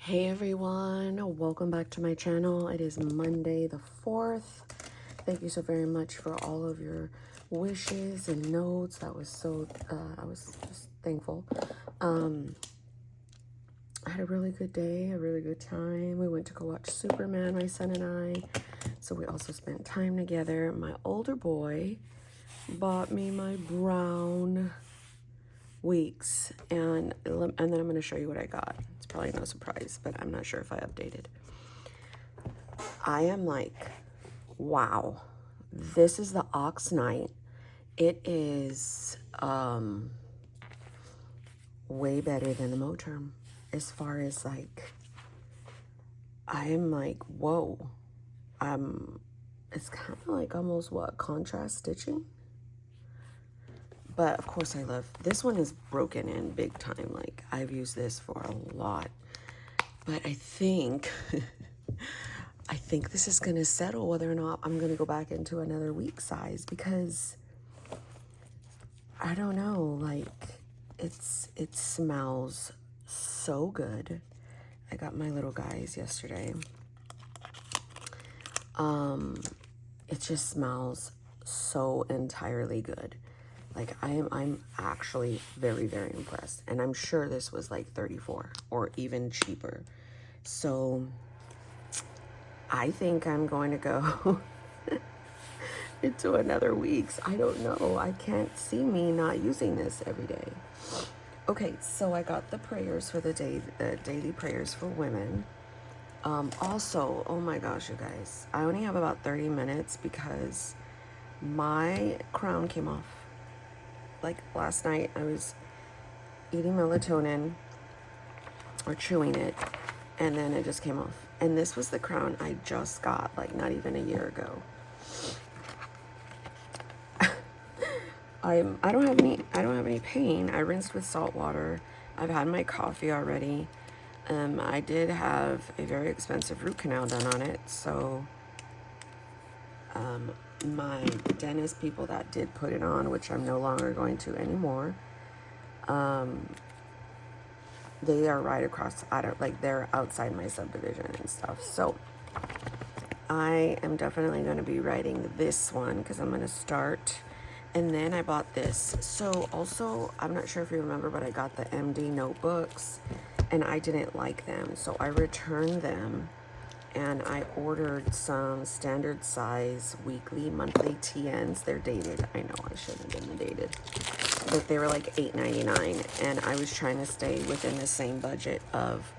Hey everyone, welcome back to my channel. It is Monday the 4th. Thank you so very much for all of your wishes and notes. That was so, I was just thankful. I had a really good day, a really good time. We went to go watch Superman, my son and I. So we also spent time together. My older boy bought me my brown weeks, and then I'm going to show you what I got. It's probably no surprise, but I'm not sure if I updated. I am like, wow, this is the Ox Night. It is way better than the Moterm as far as like, I am like, whoa. It's kind of like almost what, contrast stitching? But of course I love, this one is broken in big time. Like I've used this for a lot, but I think, I think this is going to settle whether or not I'm going to go back into another week size, because I don't know, like it smells so good. I got my little guys yesterday. It just smells so entirely good. Like I'm actually very, very impressed. And I'm sure this was like $34 or even cheaper. So I think I'm going to go into another week's. I don't know. I can't see me not using this every day. Okay, so I got the prayers for the day, the daily prayers for women. Also, oh my gosh, you guys, I only have about 30 minutes because my crown came off. Like last night, I was eating melatonin or chewing it, and then it just came off. And this was the crown I just got, like not even a year ago. I don't have any pain. I rinsed with salt water. I've had my coffee already. I did have a very expensive root canal done on it, so my dentist people that did put it on, which I'm no longer going to anymore, they are right across, like they're outside my subdivision and stuff. So I am definitely going to be writing this one because I'm going to start. And then I bought this. So also, I'm not sure if you remember, but I got the MD notebooks and I didn't like them. So I returned them and I ordered some standard size weekly, monthly TNs. They're dated. I know I shouldn't have been dated, but they were like $8.99. And I was trying to stay within the same budget of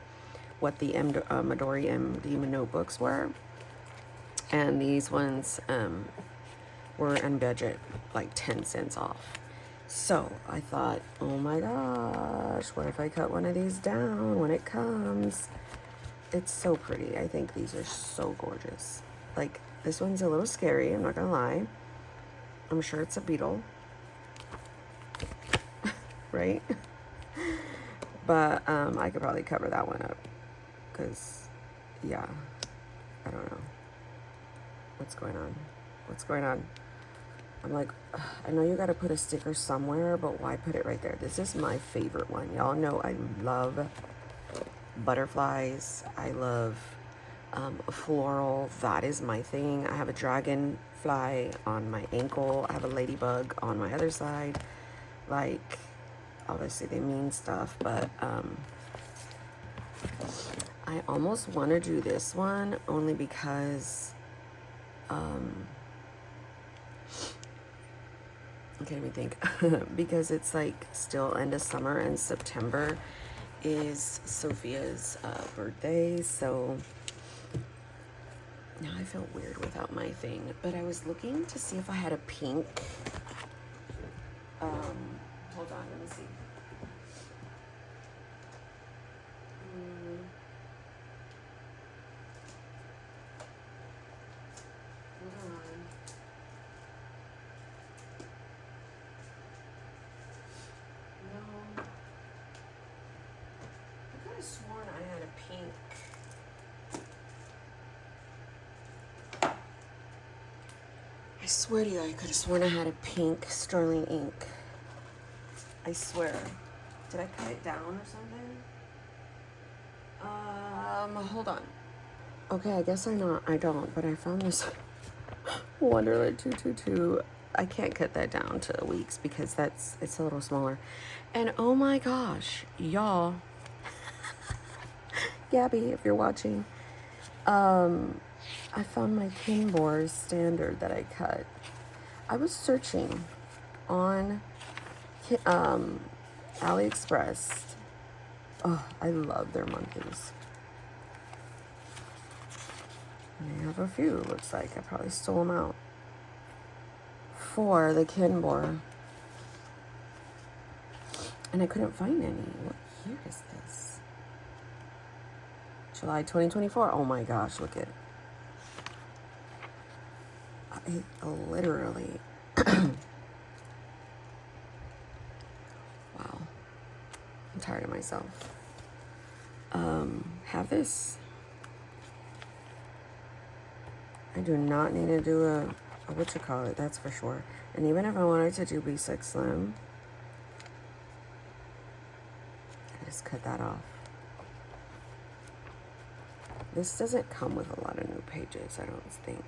what the Midori MD notebooks were. And these ones were in budget, like 10 cents off. So I thought, oh my gosh, what if I cut one of these down when it comes? It's so pretty. I think these are so gorgeous. Like this one's a little scary, I'm not gonna lie. I'm sure it's a beetle, right? But I could probably cover that one up because, yeah, I don't know. What's going on? I'm like, I know you got to put a sticker somewhere, but why put it right there? This is my favorite one. Y'all know I love butterflies. I love floral. That is my thing. I have a dragonfly on my ankle. I have a ladybug on my other side. Like, obviously they mean stuff, but I almost want to do this one only because okay, let me think. Because it's like still end of summer and September is Sophia's birthday, so now I feel weird without my thing. But I was looking to see if I had a pink. Hold on, let me see. Hold on. No. I could have sworn I had a pink. I swear to you, I could have sworn I had a pink sterling ink. I swear. Did I cut it down or something? hold on. Okay, I guess I don't, but I found this Wonderland222. I can't cut that down to weeks because it's a little smaller. And oh my gosh, y'all, Gabby, if you're watching, I found my Kinbor standard that I cut. I was searching on AliExpress. Oh, I love their monkeys. And they have a few, looks like. I probably stole them out. For the Kinbor. And I couldn't find any. What year is this? July 2024. Oh my gosh, look at it. I literally... Wow. I'm tired of myself. Have this. I do not need to do a whatchamacallit, that's for sure. And even if I wanted to do B6 Slim, I just cut that off. This doesn't come with a lot of new pages, I don't think.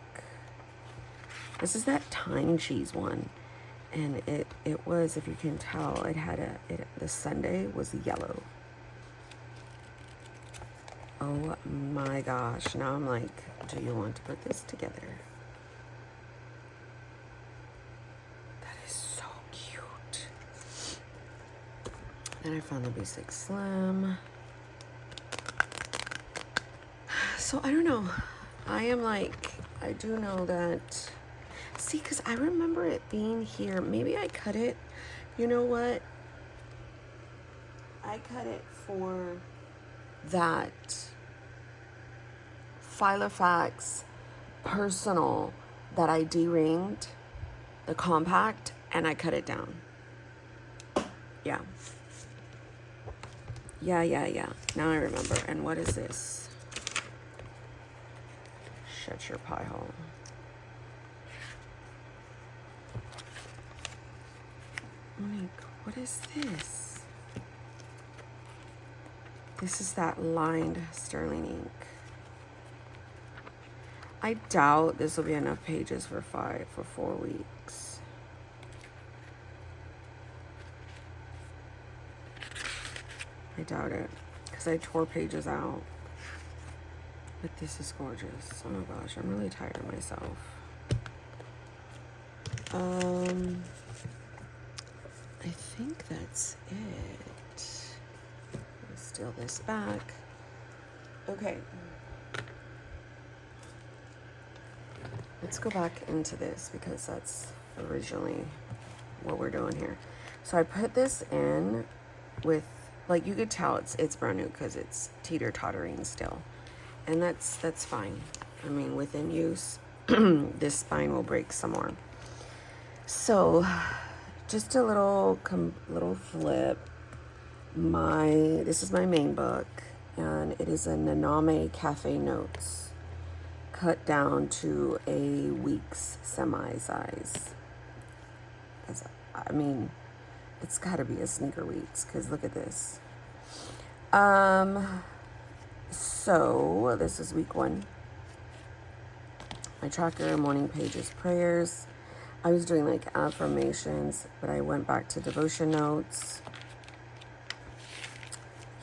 This is that Time Cheese one. And it was, if you can tell, it had the Sunday was yellow. Oh my gosh. Now I'm like, do you want to put this together? That is so cute. Then I found the B6 Slim. So I don't know. I am like, I do know that, see, because I remember it being here. Maybe I cut it. You know what? I cut it for that Filofax personal that I de-ringed, the compact, and I cut it down. Yeah. Yeah. Now I remember. And what is this? Shut your pie hole. Monique, what is this? This is that lined sterling ink. I doubt this will be enough pages for 4 weeks. I doubt it, because I tore pages out. But this is gorgeous. Oh my gosh, I'm really tired of myself. I think that's it. Let's steal this back. Okay. Let's go back into this because that's originally what we're doing here. So I put this in with, like, you could tell it's brand new because it's teeter-tottering still. And that's fine. I mean, within use, this spine will break some more. So, just a little flip. This is my main book, and it is a Naname Cafe Notes, cut down to a week's semi-size. I mean, it's got to be a sneaker weeks, because look at this. So this is week 1. My tracker, morning pages, prayers. I was doing like affirmations, but I went back to devotion notes.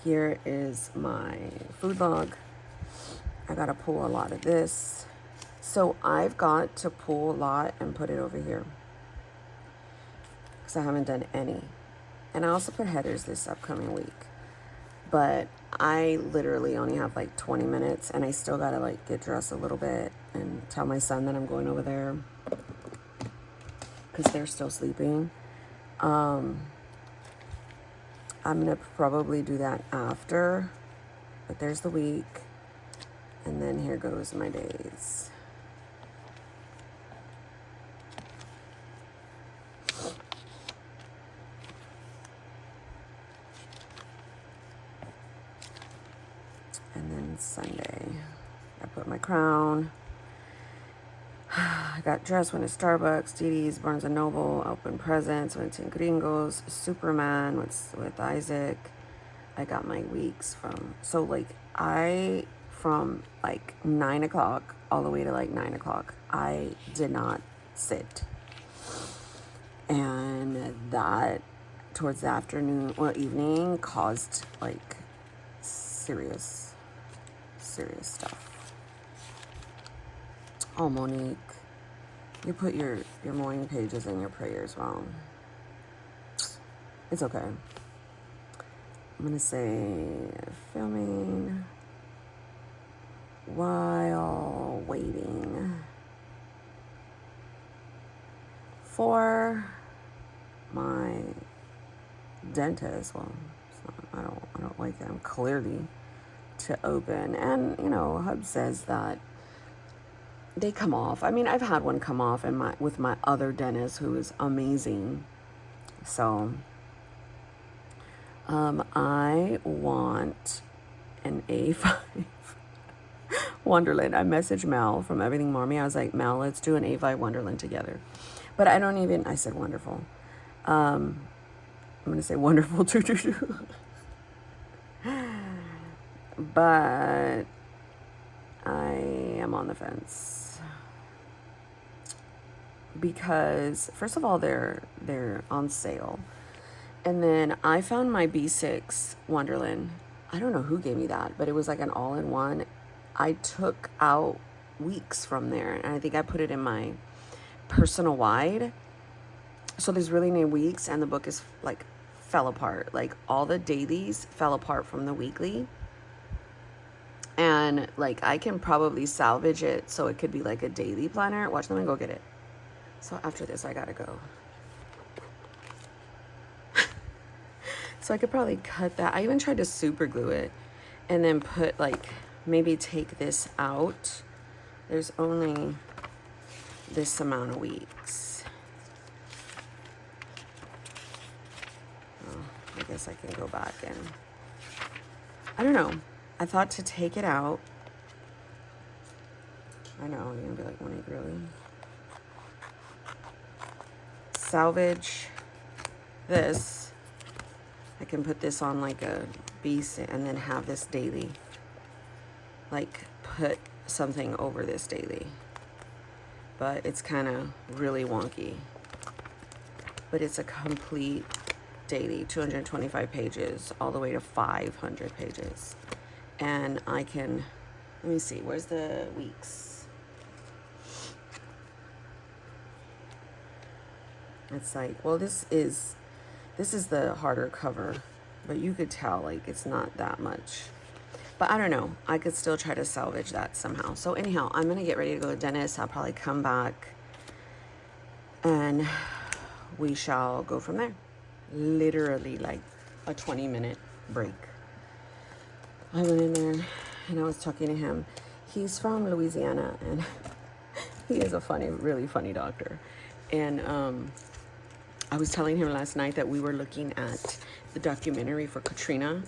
Here is my food log. I gotta pull a lot of this. So I've got to pull a lot and put it over here, because I haven't done any. And I also put headers this upcoming week. But I literally only have like 20 minutes, and I still gotta like get dressed a little bit and tell my son that I'm going over there, because they're still sleeping. I'm gonna probably do that after, but there's the week, and then here goes my days. And then Sunday, I put my crown. I got dressed, went to Starbucks, DD's, Barnes & Noble, opened presents, went to Gringos, Superman with Isaac. I got my weeks from, so like I from like 9 o'clock all the way to like 9 o'clock. I did not sit. And that towards the afternoon or evening caused like serious stuff. Oh, Monique, you put your morning pages and your prayers wrong. It's okay. I'm gonna say filming while waiting for my dentist. Well, I don't like them clearly to open. And you know, Hub says that they come off. I mean, I've had one come off with my other dentist who is amazing. So I want an A5 Wonderland. I messaged Mel from Everything Mommy. I was like, Mel, let's do an A5 Wonderland together. But I said wonderful. I'm going to say wonderful 222. But I am on the fence. Because, first of all, they're on sale. And then I found my B6 Wonderland. I don't know who gave me that, but it was like an all-in-one. I took out weeks from there, and I think I put it in my personal wide. So there's really no weeks, and the book is like fell apart. Like all the dailies fell apart from the weekly. And like I can probably salvage it so it could be like a daily planner. Watch, let me go get it. So after this, I gotta go. So I could probably cut that. I even tried to super glue it and then put like, maybe take this out. There's only this amount of weeks. Oh, I guess I can go back and, I don't know. I thought to take it out. I know, you're gonna be like, Monique, really? Salvage this. I can put this on like a beast and then have this daily. Like put something over this daily. But it's kind of really wonky. But it's a complete daily, 225 pages, all the way to 500 pages. And I can, let me see, where's the weeks? It's like, well, this is the harder cover, but you could tell like it's not that much. But I don't know, I could still try to salvage that somehow. So anyhow, I'm gonna get ready to go to the dentist. I'll probably come back and we shall go from there. Literally like a 20-minute break. I went in there and I was talking to him. He's from Louisiana and he is a really funny doctor. And I was telling him last night that we were looking at the documentary for Katrina,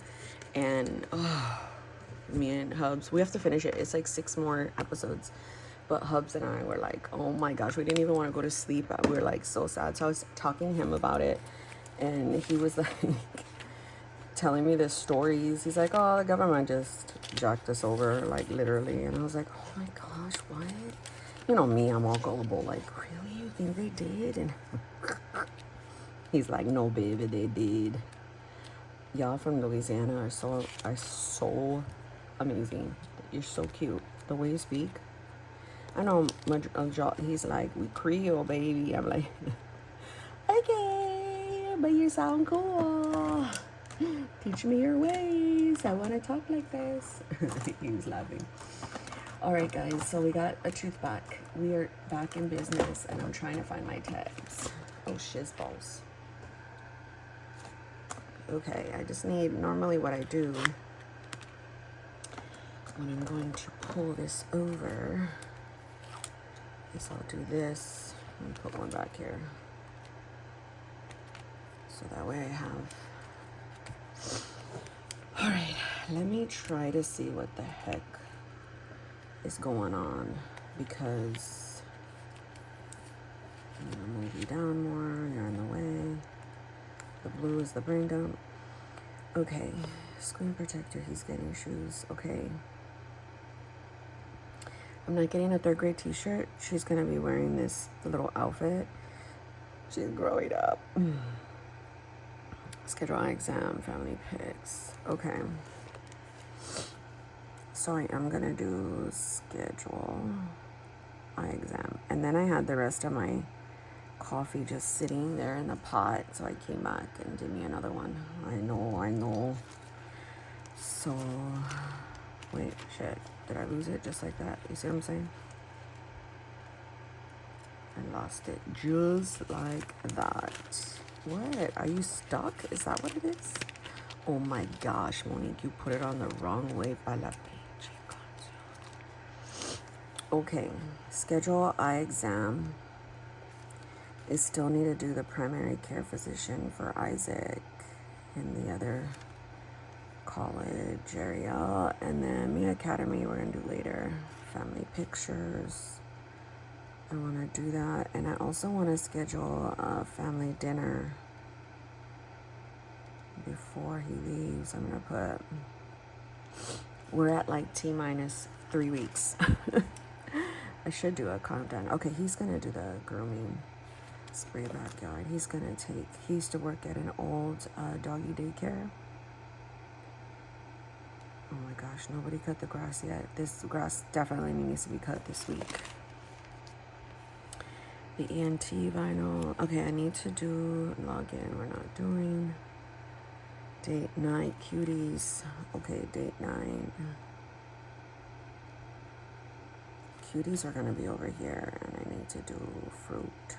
and me and Hubs, we have to finish it. It's like 6 more episodes, but Hubs and I were like, oh my gosh, we didn't even want to go to sleep. We were like so sad. So I was talking to him about it, and he was like telling me the stories. He's like, oh, the government just jacked us over, like literally. And I was like, oh my gosh, what? You know me, I'm all gullible, like, really, you think they did? And he's like, no, baby, they did. Y'all from Louisiana are so amazing. You're so cute. The way you speak. I know he's like, we Creole, baby. I'm like, okay, but you sound cool. Teach me your ways. I want to talk like this. He's laughing. All right, guys, so we got a tooth back. We are back in business, and I'm trying to find my tags. Oh, shiz balls. Okay, I just need, normally what I do when I'm going to pull this over is I'll do this. Let me put one back here. So that way I have. All right, let me try to see what the heck is going on, because I'm gonna move you down more. You're in the way. The blue is the brain dump. Okay, screen protector. He's getting shoes. Okay. I'm not getting a third grade t-shirt. She's gonna be wearing this little outfit. She's growing up. Schedule eye exam, family pics. Okay. So I am gonna do schedule eye exam. And then I had the rest of my coffee just sitting there in the pot. So I came back and did me another one. I know. So, wait, shit. Did I lose it just like that? You see what I'm saying? I lost it just like that. What? Are you stuck? Is that what it is? Oh my gosh, Monique, you put it on the wrong way. Okay, schedule eye exam. I still need to do the primary care physician for Isaac in the other college area. And then Me Academy we're going to do later. Family pictures. I want to do that. And I also want to schedule a family dinner before he leaves. I'm going to put... We're at like T-minus 3 weeks. I should do a countdown. Okay, he's going to do the grooming spray backyard. He's going to take... He used to work at an old doggy daycare. Oh my gosh, nobody cut the grass yet. This grass definitely needs to be cut this week. The ENT vinyl. Okay, I need to do login. We're not doing. Date night cuties. Okay, date night. Cuties are gonna be over here, and I need to do fruit.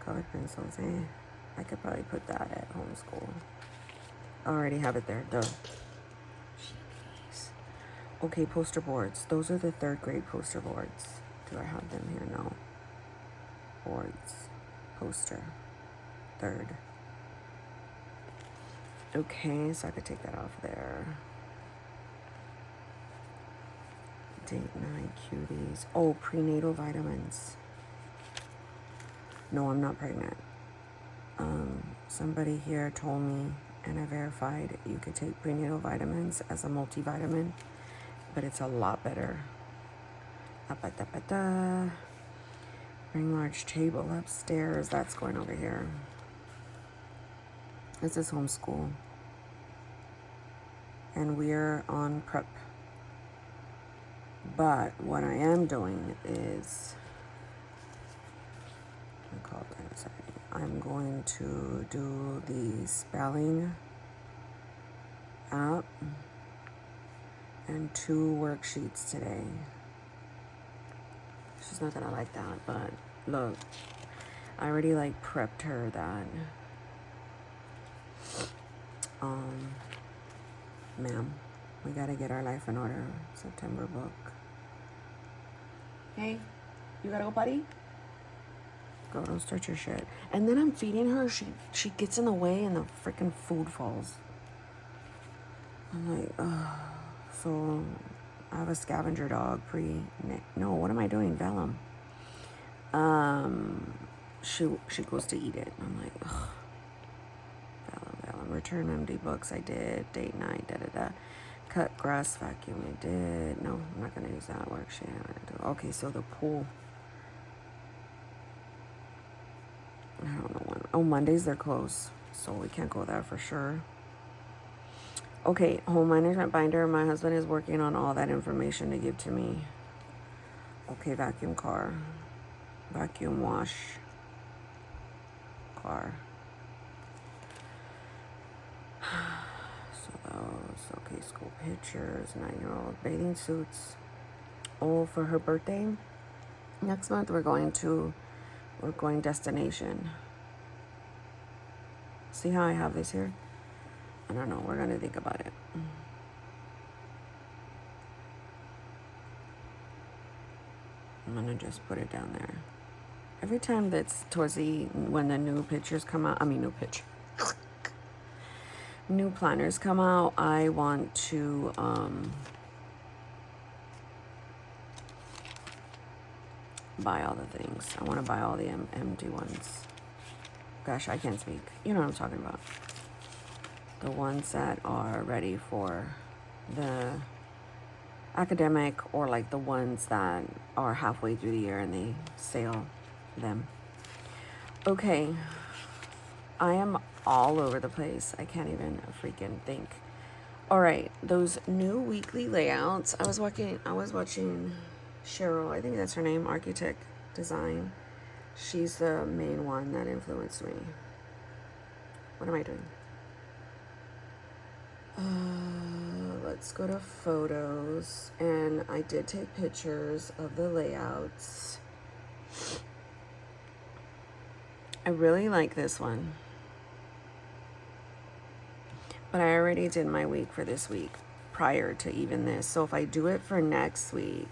Colored pencils, eh? I could probably put that at homeschool. I already have it there. Duh. Jeez. Okay, poster boards. Those are the 3rd grade poster boards. Do I have them here? No. Boards. Poster. 3rd. Okay, so I could take that off there. Date night cuties. Oh, prenatal vitamins. No, I'm not pregnant. Somebody here told me, and I verified, you could take prenatal vitamins as a multivitamin, but it's a lot better. Bring large table upstairs. That's going over here. This is homeschool. And we're on prep. But what I am doing is, I'm going to do the spelling app and 2 worksheets today. She's not gonna like that, but look, I already like prepped her that. Ma'am, we gotta get our life in order. September book. Hey, you gotta go potty? Go, don't start your shit. And then I'm feeding her. She gets in the way and the freaking food falls. I'm like, ugh. So I have a scavenger dog no, what am I doing? Vellum. She goes to eat it. I'm like, ugh. Vellum. Return empty books. I did. Date night. Cut grass, vacuum. I did. No, I'm not gonna use that worksheet. Okay, so the pool. I don't know when. Oh, Mondays they're closed, so we can't go there for sure. Okay, home management binder. My husband is working on all that information to give to me. Okay, vacuum car. Vacuum wash. Car. So those, okay, school pictures, 9-year-old bathing suits. Oh, for her birthday, next month we're going destination. See how I have this here? I don't know. We're going to think about it. I'm going to just put it down there. Every time that's towards when the new pictures come out, new planners come out, I want to, buy all the things. I want to buy all the empty ones. Gosh, I can't speak. You know what I'm talking about. the ones that are ready for the academic, or like the ones that are halfway through the year and they sale them. Okay, I am all over the place. I can't even freaking think. All right, those new weekly layouts. I was watching Cheryl, I think that's her name, Architect Design. She's the main one that influenced me. What am I doing? Let's go to photos, and I did take pictures of the layouts. I really like this one, but I already did my week for this week prior to even this. So if I do it for next week,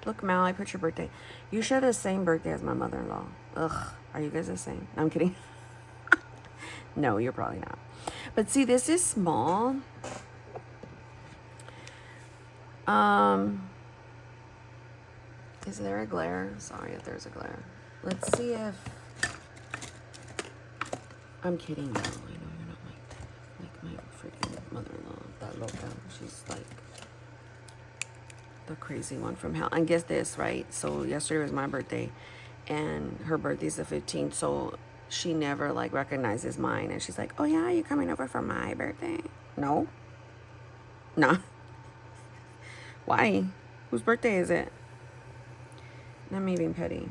look, Mal, I put your birthday. You share the same birthday as my mother-in-law. Ugh, are you guys the same? No, I'm kidding. No, you're probably not. But see, this is small. Is there a glare? Sorry if there's a glare. Let's see if... I'm kidding now. I know you're not like my freaking mother-in-law. That loca. She's like the crazy one from hell. And guess this, right? So yesterday was my birthday, and her birthday's the 15th. So she never like recognizes mine, and she's like, "Oh yeah, you coming over for my birthday?" No. Nah. Why? Whose birthday is it? I'm being petty.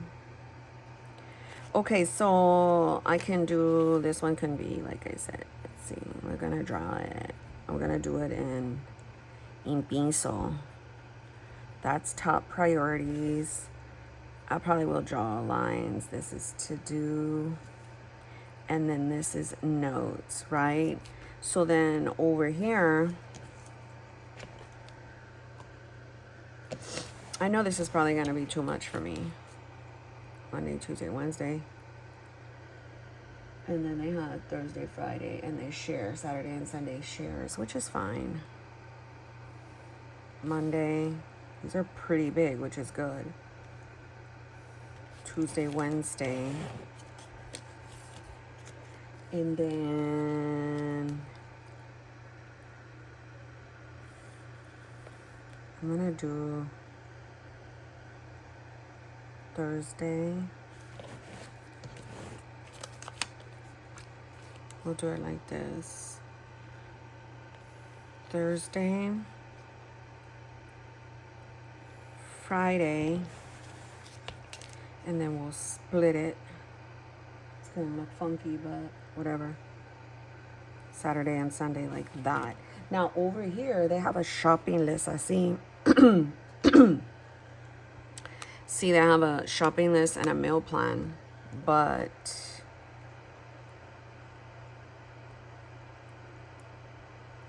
Okay, so I can do, this one can be, like I said, let's see, we're gonna draw it. I'm gonna do it in pincel. That's top priorities. I probably will draw lines. This is to do, and then this is notes, right? So then over here, I know this is probably going to be too much for me. Monday, Tuesday, Wednesday. And then they have Thursday, Friday, and they share Saturday and Sunday shares, which is fine. Monday, these are pretty big, which is good. Tuesday, Wednesday. And then I'm going to do Thursday. We'll do it like this. Thursday, Friday, and then we'll split it. It's gonna look funky, but whatever. Saturday and Sunday like that. Now over here, they have a shopping list. I see. See, they have a shopping list and a meal plan, but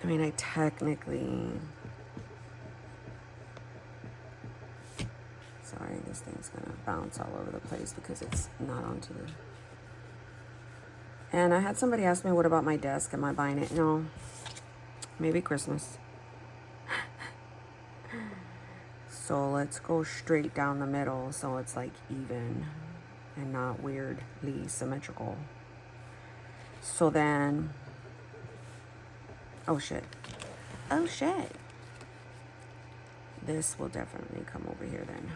I mean, I technically, sorry, this thing's gonna bounce all over the place because it's not onto the, and I had somebody ask me, what about my desk? Am I buying it? No, maybe Christmas. So let's go straight down the middle so it's like even and not weirdly symmetrical. So then, oh shit. This will definitely come over here then.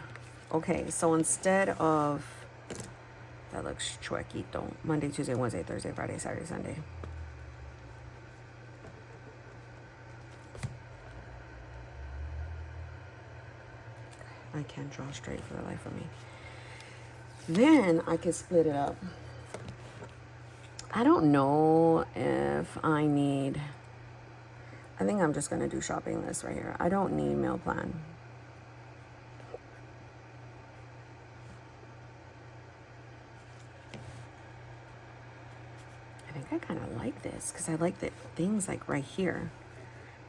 Okay, so instead of, that looks chuequito. Monday, Tuesday, Wednesday, Thursday, Friday, Saturday, Sunday. I can't draw straight for the life of me. Then I can split it up. I don't know if I need, I think I'm just going to do shopping list right here. I don't need meal plan. I think I kind of like this because I like the things like right here.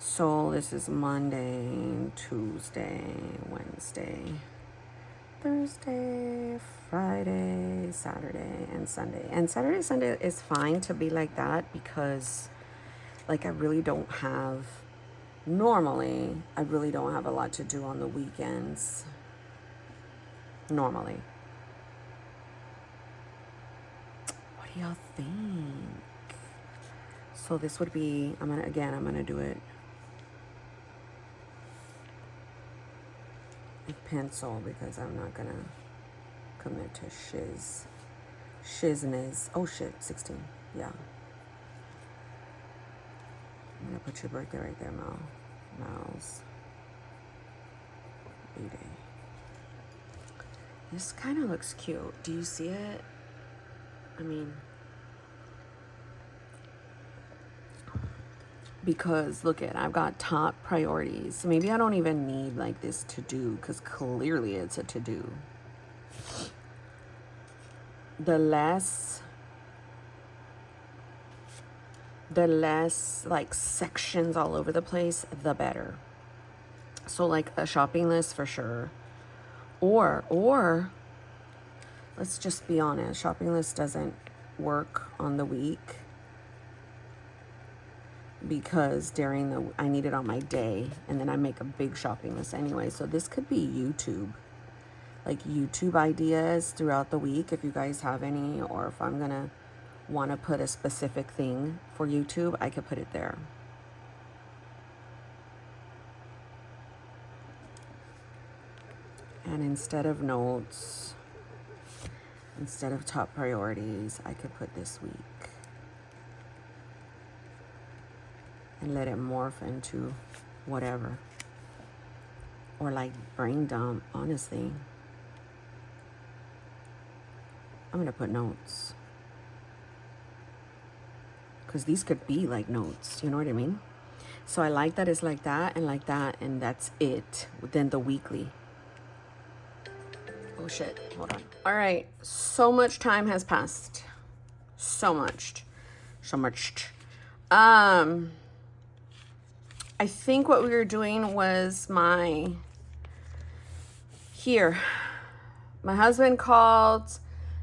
So this is Monday, Tuesday, Wednesday, Thursday, Friday, Saturday, and Sunday. And Saturday, Sunday is fine to be like that because, like, I really don't have, normally, I really don't have a lot to do on the weekends. Normally. What do y'all think? So So this would be, I'm gonna do it with pencil because I'm not gonna commit to shizness. Oh shit, 16. Yeah. I'm gonna put your birthday right there, Miles. B-Day. This kind of looks cute. Do you see it? I mean, because look at, I've got top priorities. So maybe I don't even need like this to do, because clearly it's a to do. The less like sections all over the place, the better. So like a shopping list for sure. Or let's just be honest, shopping list doesn't work on the week because I need it on my day, and then I make a big shopping list anyway. So this could be YouTube, like YouTube ideas throughout the week if you guys have any, or if I'm gonna want to put a specific thing for YouTube, I could put it there. And instead of notes, instead of top priorities, I could put this week and let it morph into whatever. Or like brain dump, honestly. I'm gonna put notes, because these could be like notes, you know what I mean? So I like that it's like that, and that's it. Then the weekly. Oh shit, hold on. All right, so much time has passed. So much. I think what we were doing was my husband called,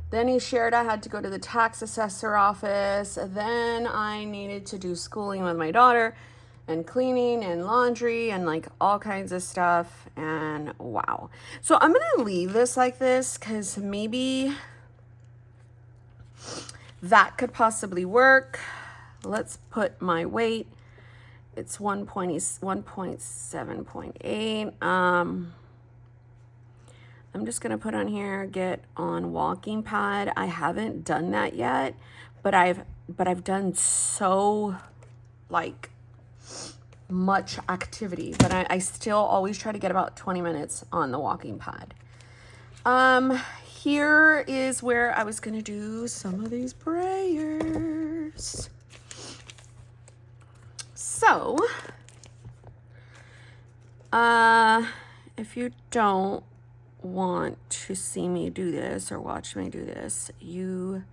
then he shared I had to go to the tax assessor office, then I needed to do schooling with my daughter, and cleaning and laundry and like all kinds of stuff. And wow. So I'm gonna leave this like this because maybe that could possibly work. Let's put my weight. It's 1.7.8. I'm just gonna put on here, get on walking pad. I haven't done that yet, but I've done so like much activity, but I still always try to get about 20 minutes on the walking pad. Here is where I was gonna do some of these prayers. So, if you don't want to see me do this or watch me do this, you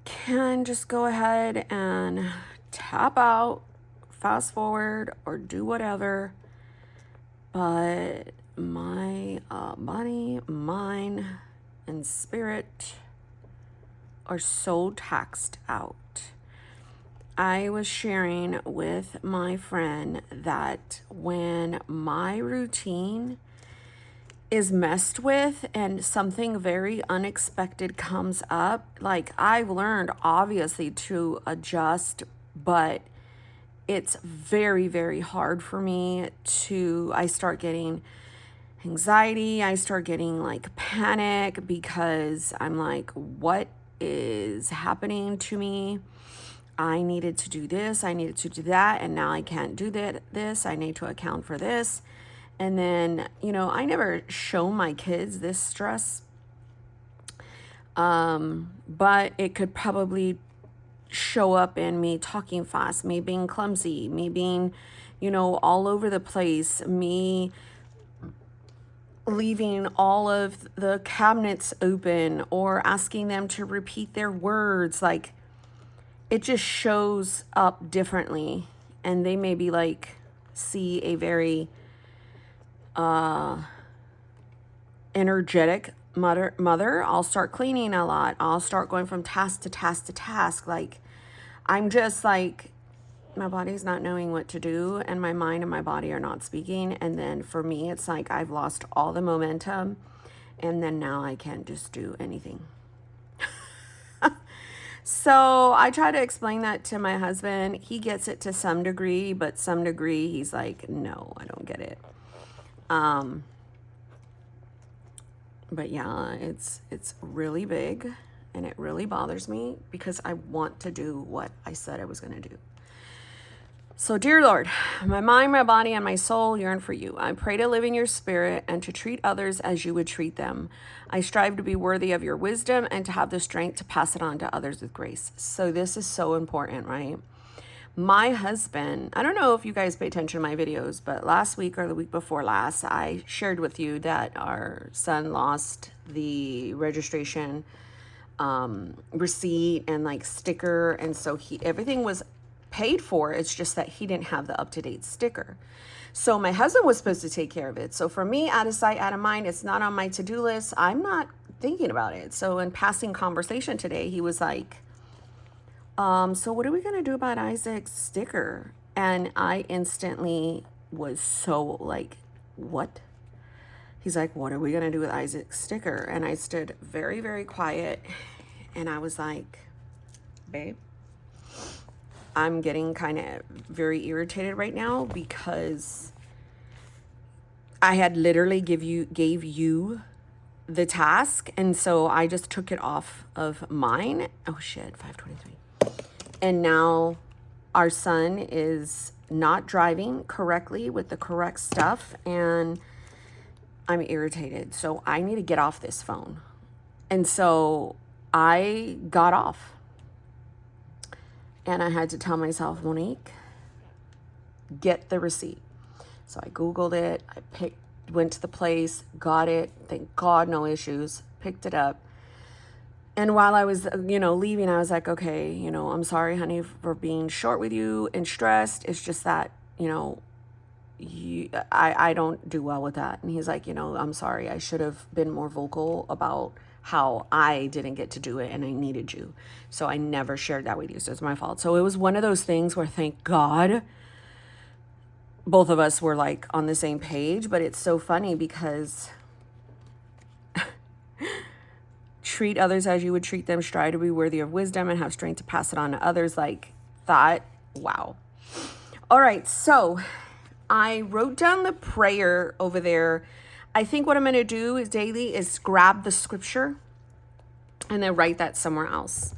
can just go ahead and tap out, fast forward, or do whatever. But my body, mind, and spirit are so taxed out. I was sharing with my friend that when my routine is messed with and something very unexpected comes up, like I've learned obviously to adjust, but it's very, very hard for me I start getting anxiety. I start getting like panic because I'm like, what is happening to me? I needed to do this, I needed to do that, and now I can't do this. I need to account for this. And then, I never show my kids this stress, but it could probably show up in me talking fast, me being clumsy, me being, all over the place, me leaving all of the cabinets open or asking them to repeat their words. Like, it just shows up differently, and they maybe like see a very energetic mother. I'll start cleaning a lot. I'll start going from task to task to task. Like, I'm just like, my body's not knowing what to do, and my mind and my body are not speaking. And then for me, it's like I've lost all the momentum, and then now I can't just do anything. So I try to explain that to my husband. He gets it to some degree, but some degree he's like, no, I don't get it. But yeah, it's really big, and it really bothers me because I want to do what I said I was going to do. So, dear Lord, my mind, my body, and my soul yearn for you. I pray to live in your spirit and to treat others as you would treat them. I strive to be worthy of your wisdom and to have the strength to pass it on to others with grace. So this is so important, right? My husband, I don't know if you guys pay attention to my videos, but last week or the week before last, I shared with you that our son lost the registration receipt and like sticker. And so everything was paid for. It's just that he didn't have the up-to-date sticker. So my husband was supposed to take care of it. So for me, out of sight, out of mind, it's not on my to-do list. I'm not thinking about it. So in passing conversation today, he was like, so what are we going to do about Isaac's sticker? And I instantly was so like, what? He's like, what are we going to do with Isaac's sticker? And I stood very, very quiet. And I was like, babe, I'm getting kind of very irritated right now because I had literally gave you the task. And so I just took it off of mine. Oh shit, 5:23. And now our son is not driving correctly with the correct stuff. And I'm irritated. So I need to get off this phone. And so I got off. And I had to tell myself, Monique, get the receipt. So I Googled it. I went to the place, got it. Thank God, no issues. Picked it up. And while I was, leaving, I was like, okay, I'm sorry, honey, for being short with you and stressed. It's just that, I don't do well with that. And he's like, I'm sorry. I should have been more vocal about how I didn't get to do it and I needed you. So I never shared that with you. So it's my fault. So it was one of those things where, thank God, both of us were like on the same page. But it's so funny because treat others as you would treat them, strive to be worthy of wisdom and have strength to pass it on to others. Like that. Wow. All right. So I wrote down the prayer over there. I think what I'm going to do is daily is grab the scripture and then write that somewhere else.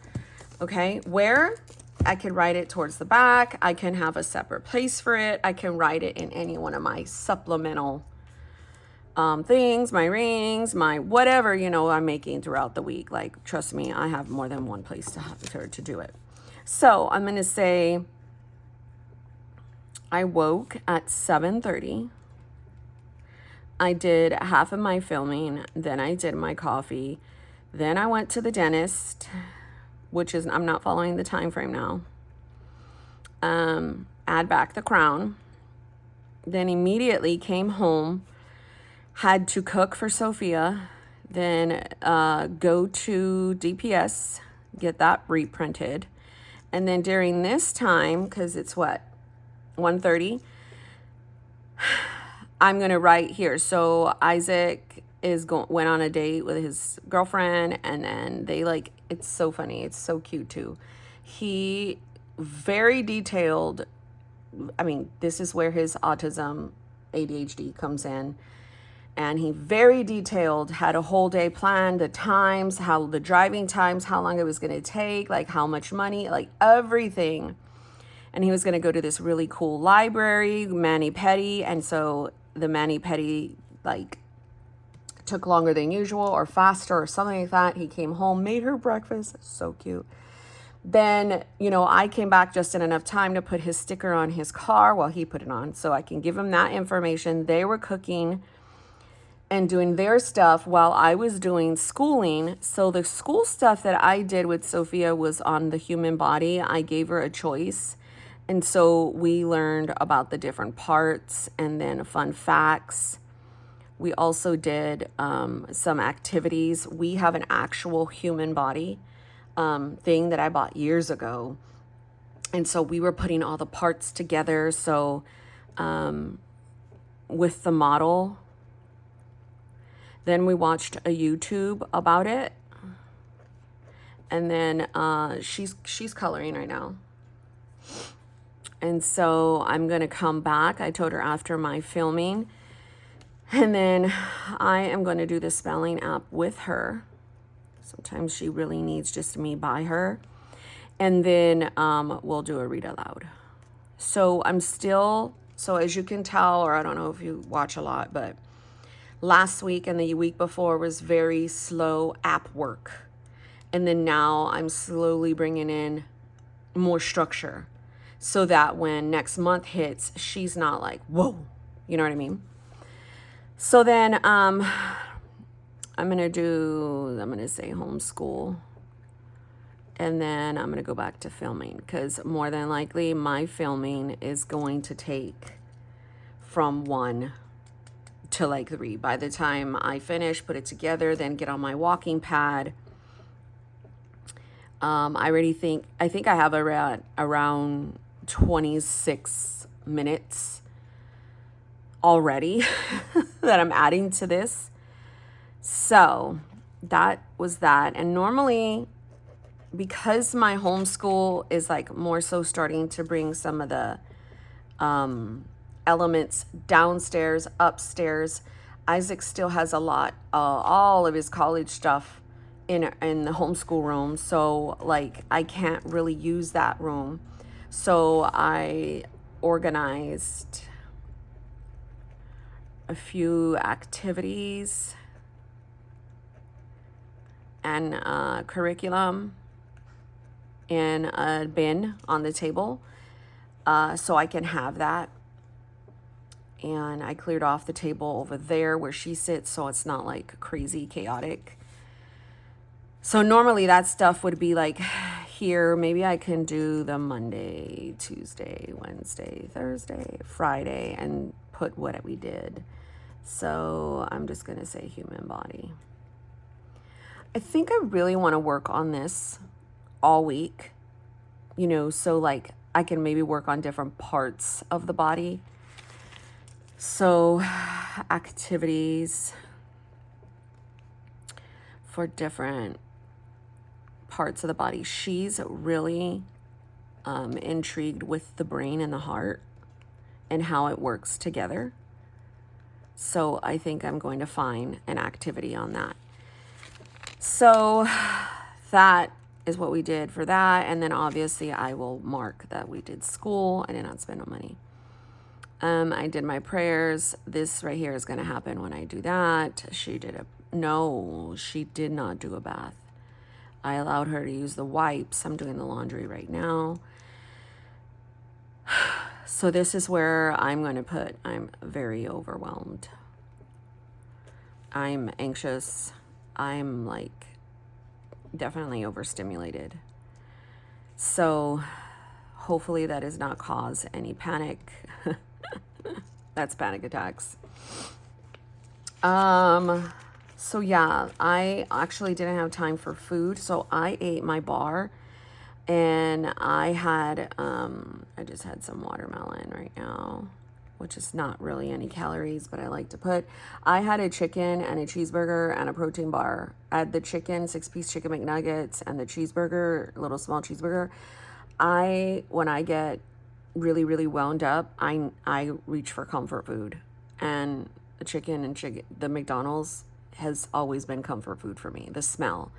Okay. Where I can write it towards the back. I can have a separate place for it. I can write it in any one of my supplemental things, my rings, my whatever, I'm making throughout the week. Like, trust me, I have more than one place to do it. So I'm going to say, I woke at 7:30. I did half of my filming, then I did my coffee, then I went to the dentist, which is, I'm not following the time frame now. Add back the crown, then immediately came home, had to cook for Sophia, then go to DPS, get that reprinted, and then during this time, because it's what, 1:30, I'm going to write here. So Isaac went on a date with his girlfriend, and then they it's so funny. It's so cute too. He very detailed. I mean, this is where his autism, ADHD comes in. And he very detailed, had a whole day planned, the times, the driving times, how long it was going to take, like how much money, like everything. And he was going to go to this really cool library, mani-pedi. And so the mani-pedi took longer than usual or faster or something like that. He came home, made her breakfast. So cute. Then, I came back just in enough time to put his sticker on his car while he put it on. So I can give him that information. They were cooking and doing their stuff while I was doing schooling. So the school stuff that I did with Sophia was on the human body. I gave her a choice. And so we learned about the different parts and then fun facts. We also did some activities. We have an actual human body thing that I bought years ago. And so we were putting all the parts together. So with the model, then we watched a YouTube about it. And then she's coloring right now. And so I'm going to come back. I told her after my filming. And then I am going to do the spelling app with her. Sometimes she really needs just me by her. And then we'll do a read aloud. So so as you can tell, or I don't know if you watch a lot, but last week and the week before was very slow app work. And then now I'm slowly bringing in more structure so that when next month hits, she's not like, whoa, you know what I mean? So then I'm going to say homeschool. And then I'm going to go back to filming because more than likely my filming is going to take from 1 to like 3. By the time I finish, put it together, then get on my walking pad. I think I have around 26 minutes already that I'm adding to this. So that was that. And normally, because my homeschool is like more so starting to bring some of the elements downstairs, upstairs, Isaac still has a lot, all of his college stuff in the homeschool room. So like I can't really use that room. So I organized a few activities and curriculum in a bin on the table so I can have that. And I cleared off the table over there where she sits so it's not like crazy chaotic. So normally that stuff would be like here. Maybe I can do the Monday, Tuesday, Wednesday, Thursday, Friday, and put what we did. So I'm just going to say human body. I think I really want to work on this all week, so like I can maybe work on different parts of the body. So activities for different parts of the body. She's really intrigued with the brain and the heart and how it works together. So I think I'm going to find an activity on that. So that is what we did for that. And then obviously I will mark that we did school. I did not spend no money. I did my prayers. This right here is going to happen when I do that. She did she did not do a bath. I allowed her to use the wipes. I'm doing the laundry right now. So this is where I'm going to put, I'm very overwhelmed. I'm anxious. I'm like definitely overstimulated. So hopefully that does not cause any panic. That's panic attacks. So yeah, I actually didn't have time for food. So I ate my bar and I just had some watermelon right now, which is not really any calories, but I like to put. I had a chicken and a cheeseburger and a protein bar. I had the chicken, 6-piece chicken McNuggets, and the cheeseburger, little small cheeseburger. When I get really, really wound up, I reach for comfort food. And the the McDonald's has always been comfort food for me, the smell.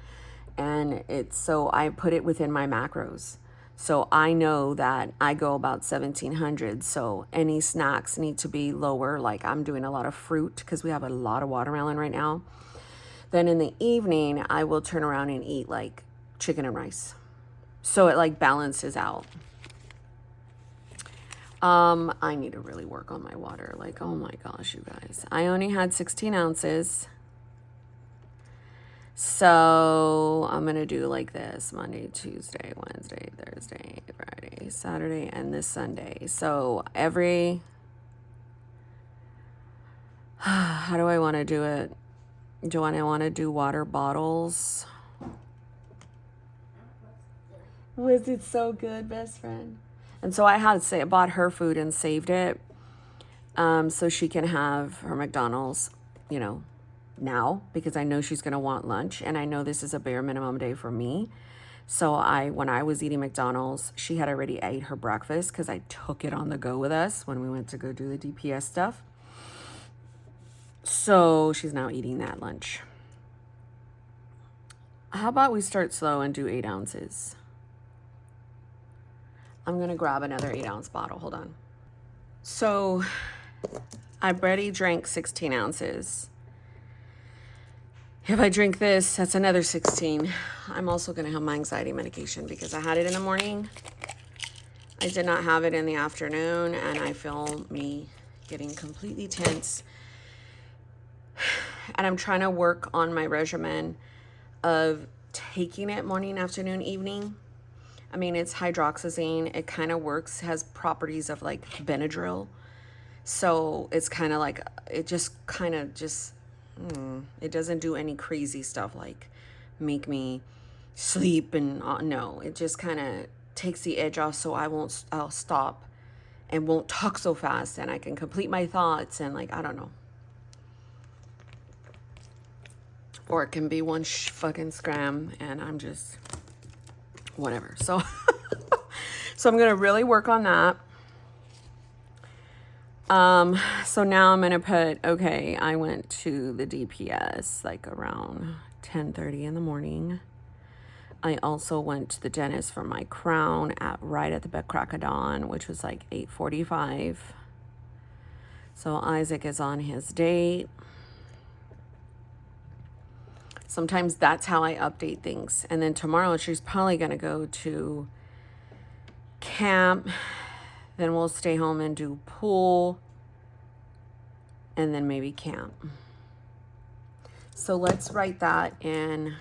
And so I put it within my macros. So I know that I go about 1,700. So any snacks need to be lower. Like I'm doing a lot of fruit because we have a lot of watermelon right now. Then in the evening, I will turn around and eat like chicken and rice. So it like balances out. I need to really work on my water. Like, oh my gosh, you guys. I only had 16 ounces. So I'm going to do like this: Monday, Tuesday, Wednesday, Thursday, Friday, Saturday, and this Sunday. So how do I want to do it? Do I want to do water bottles? Was it so good, best friend? And so I bought her food and saved it so she can have her McDonald's, now, because I know she's going to want lunch. And I know this is a bare minimum day for me. So when I was eating McDonald's, she had already ate her breakfast because I took it on the go with us when we went to go do the DPS stuff. So she's now eating that lunch. How about we start slow and do 8 ounces? I'm going to grab another 8-ounce bottle. Hold on. So I've already drank 16 ounces. If I drink this, that's another 16. I'm also going to have my anxiety medication because I had it in the morning. I did not have it in the afternoon, and I feel me getting completely tense. And I'm trying to work on my regimen of taking it morning, afternoon, evening. I mean, it's hydroxyzine. It kind of works, has properties of like Benadryl. So it's kind of like, it just kind of just, it doesn't do any crazy stuff like make me sleep and no, it just kind of takes the edge off, so I'll stop and won't talk so fast, and I can complete my thoughts, and like, I don't know. Or it can be one fucking scram and I'm just whatever. So so I'm gonna really work on that. So now I'm gonna put, okay, I went to the DPS like around 10:30 in the morning. I also went to the dentist for my crown right at the crack of dawn, which was like 8:45. So Isaac is on his date. Sometimes that's how I update things. And then tomorrow she's probably gonna go to camp. Then we'll stay home and do pool. And then maybe camp. So let's write that in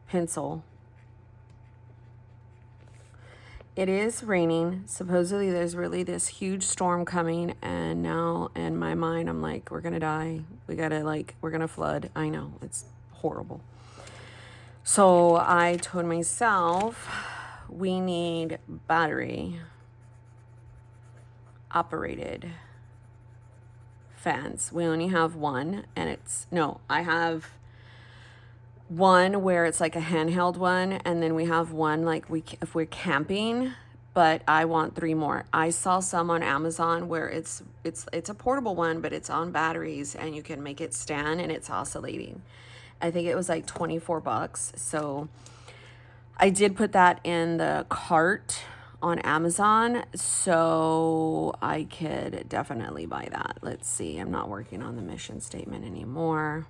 pencil. It is raining. Supposedly there's really this huge storm coming, and now in my mind I'm like, we're gonna die. We're gonna flood. I know, it's horrible. So I told myself we need battery operated fans. We only have one, and I have one where it's like a handheld one, and then we have one like if we're camping, but I want 3 more. I saw some on Amazon where it's a portable one, but it's on batteries and you can make it stand and it's oscillating. I think it was like $24. So I did put that in the cart on Amazon, so I could definitely buy that. Let's see, I'm not working on the mission statement anymore.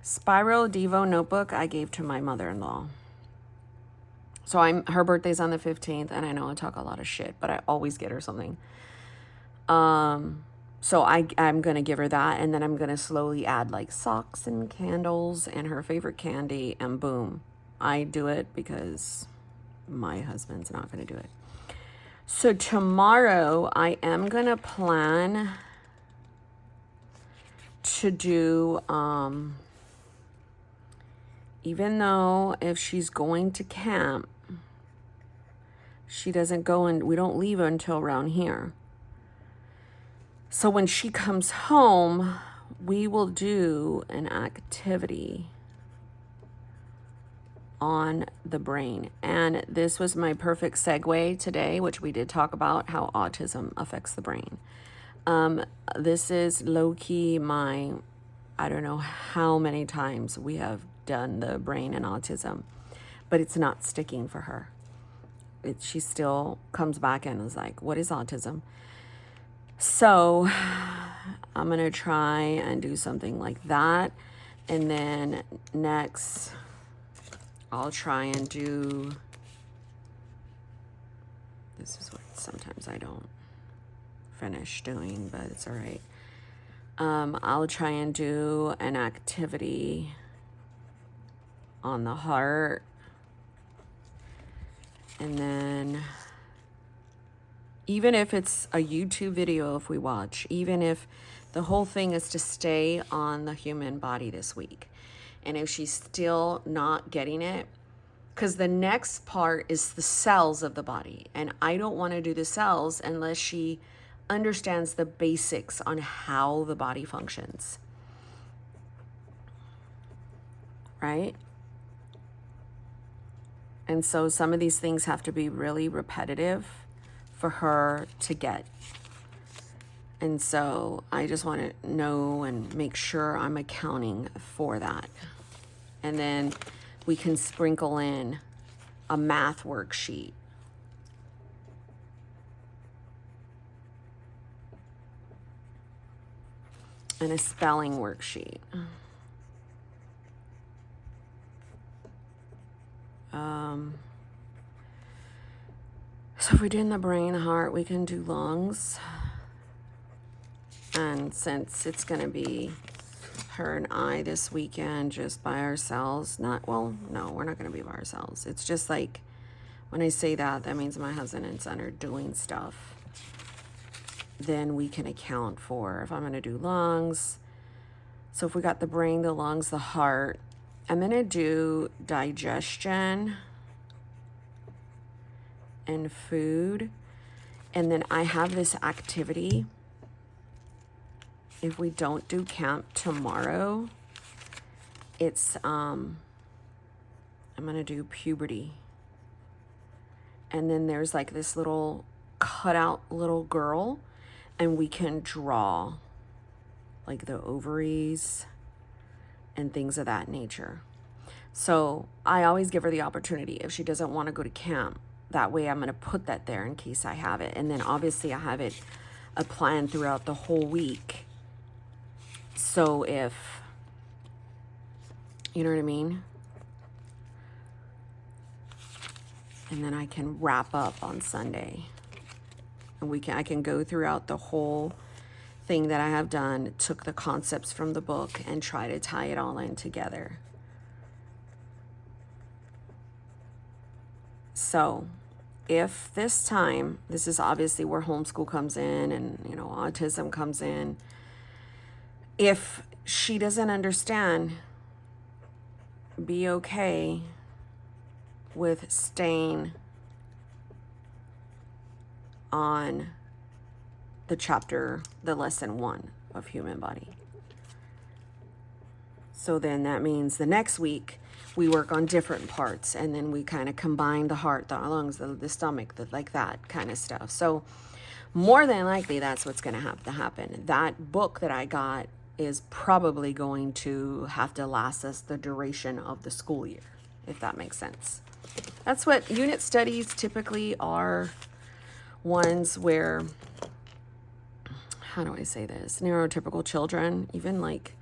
Spiral Devo notebook I gave to my mother-in-law. So her birthday's on the 15th, and I know I talk a lot of shit, but I always get her something. So I'm going to give her that, and then I'm going to slowly add like socks and candles and her favorite candy, and boom. I do it because my husband's not going to do it. So tomorrow I am going to plan to do, even though if she's going to camp, she doesn't go and we don't leave until around here. So when she comes home, we will do an activity on the brain. And this was my perfect segue today, which we did talk about how autism affects the brain. This is low-key I don't know how many times we have done the brain and autism, but it's not sticking for her. She still comes back and is like, what is autism? So I'm going to try and do something like that. And then next, I'll try and do, this is what sometimes I don't finish doing, but it's all right. I'll try and do an activity on the heart. And then even if it's a YouTube video, if we watch, even if the whole thing is to stay on the human body this week. And if she's still not getting it, because the next part is the cells of the body. And I don't want to do the cells unless she understands the basics on how the body functions. Right? And so some of these things have to be really repetitive for her to get. And so I just want to know and make sure I'm accounting for that. And then we can sprinkle in a math worksheet. And a spelling worksheet. So if we're doing the brain, heart, we can do lungs. And since it's going to be her and I this weekend just by ourselves, well, no, we're not going to be by ourselves. It's just like, when I say that, that means my husband and son are doing stuff. Then we can account for if I'm going to do lungs. So if we got the brain, the lungs, the heart, I'm going to do digestion and food. And then I have this activity. If we don't do camp tomorrow, it's, I'm going to do puberty. And then there's like this little cutout little girl, and we can draw like the ovaries and things of that nature. So I always give her the opportunity if she doesn't want to go to camp. That way I'm going to put that there in case I have it. And then obviously I have it a plan throughout the whole week. So if, you know what I mean? And then I can wrap up on Sunday. And I can go throughout the whole thing that I have done, took the concepts from the book and try to tie it all in together. So if this time, this is obviously where homeschool comes in and, autism comes in. If she doesn't understand, be okay with staying on the lesson 1 of human body. So then that means the next week we work on different parts, and then we kind of combine the heart, the lungs, the stomach, like that kind of stuff. So more than likely that's what's going to have to happen. That book that I got is probably going to have to last us the duration of the school year, if that makes sense. That's what unit studies typically are, ones where, how do I say this, neurotypical children, even like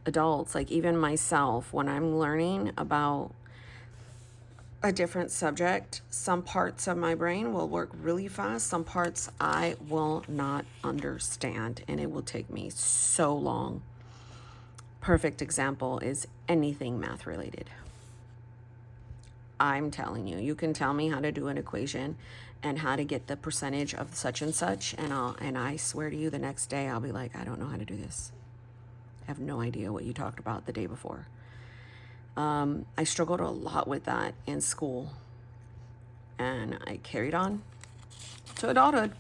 adults, like even myself, when I'm learning about a different subject, some parts of my brain will work really fast, some parts I will not understand, and it will take me so long. Perfect example is anything math related. I'm telling you, you can tell me how to do an equation and how to get the percentage of such and such, and I swear to you, the next day I'll be like, I don't know how to do this. I have no idea what you talked about the day before. I struggled a lot with that in school, and I carried on to adulthood.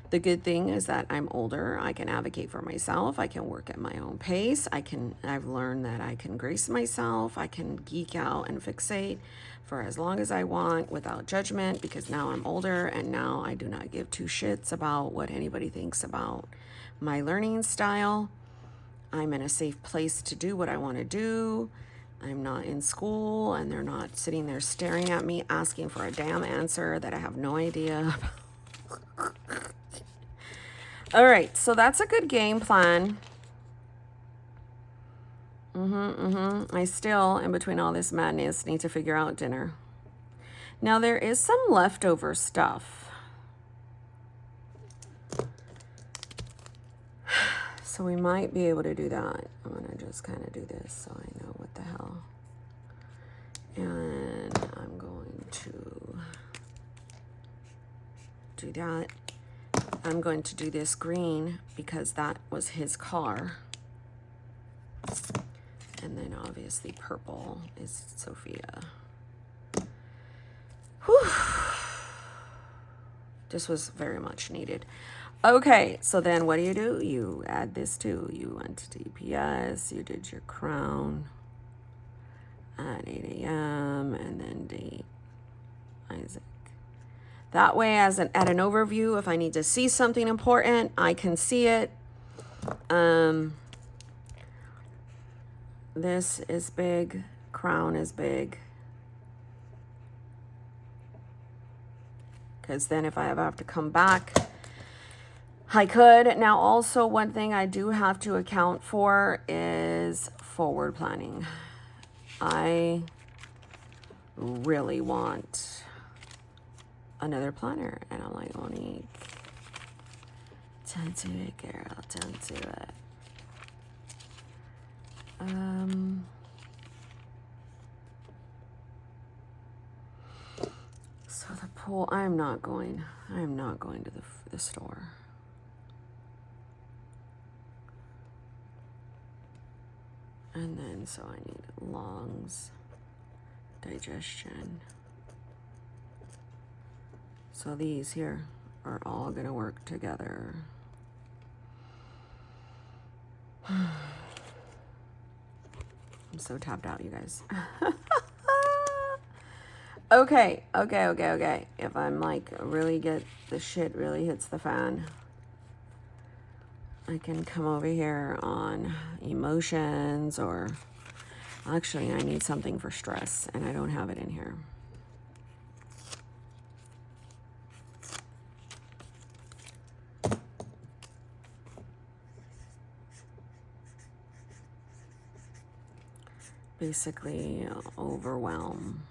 The good thing is that I'm older. I can advocate for myself. I can work at my own pace. I've learned that I can grace myself. I can geek out and fixate for as long as I want without judgment, because now I'm older and now I do not give two shits about what anybody thinks about my learning style. I'm in a safe place to do what I want to do. I'm not in school and they're not sitting there staring at me asking for a damn answer that I have no idea about. All right, so that's a good game plan. I still, in between all this madness, need to figure out dinner. Now, there is some leftover stuff. So we might be able to do that. I'm going to just kind of do this so I know what the hell. And I'm going to do that. I'm going to do this green because that was his car. And then obviously purple is Sophia. Whew. This was very much needed. Okay, so then what do? You add this too. You went to DPS, you did your crown at 8 a.m. and then date Isaac. That way, at an overview, if I need to see something important, I can see it. This is big. Crown is big. Because then if I ever have to come back, I could. Now, also, one thing I do have to account for is forward planning. I really want another planner. And I'm like, Monique, don't do it, girl. Don't do it. So the pool, I'm not going to the store. And then, so I need lungs, digestion. So these here are all gonna work together. I'm so tapped out, you guys. Okay. If I'm like the shit really hits the fan, I can come over here on emotions, or actually I need something for stress and I don't have it in here. Basically, overwhelm.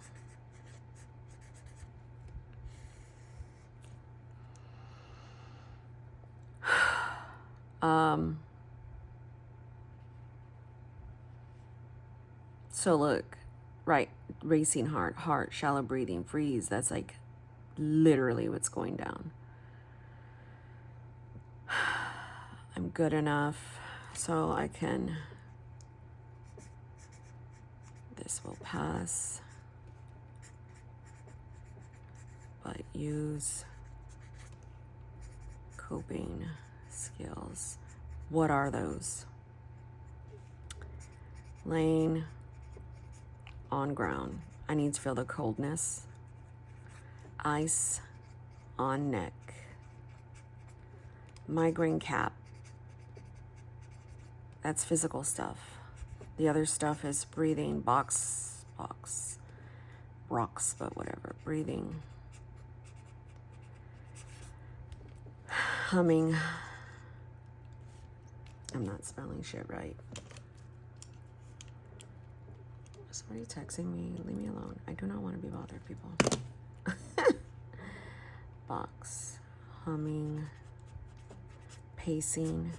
So look, right, racing heart, shallow breathing, freeze. That's like literally what's going down. I'm good enough so I can, this will pass, but use coping skills. What are those? Laying on ground. I need to feel the coldness. Ice on neck. Migraine cap. That's physical stuff. The other stuff is breathing, rocks, but whatever, breathing. Humming. I'm not spelling shit right. Somebody texting me, leave me alone. I do not want to be bothered, people. Box, humming, pacing.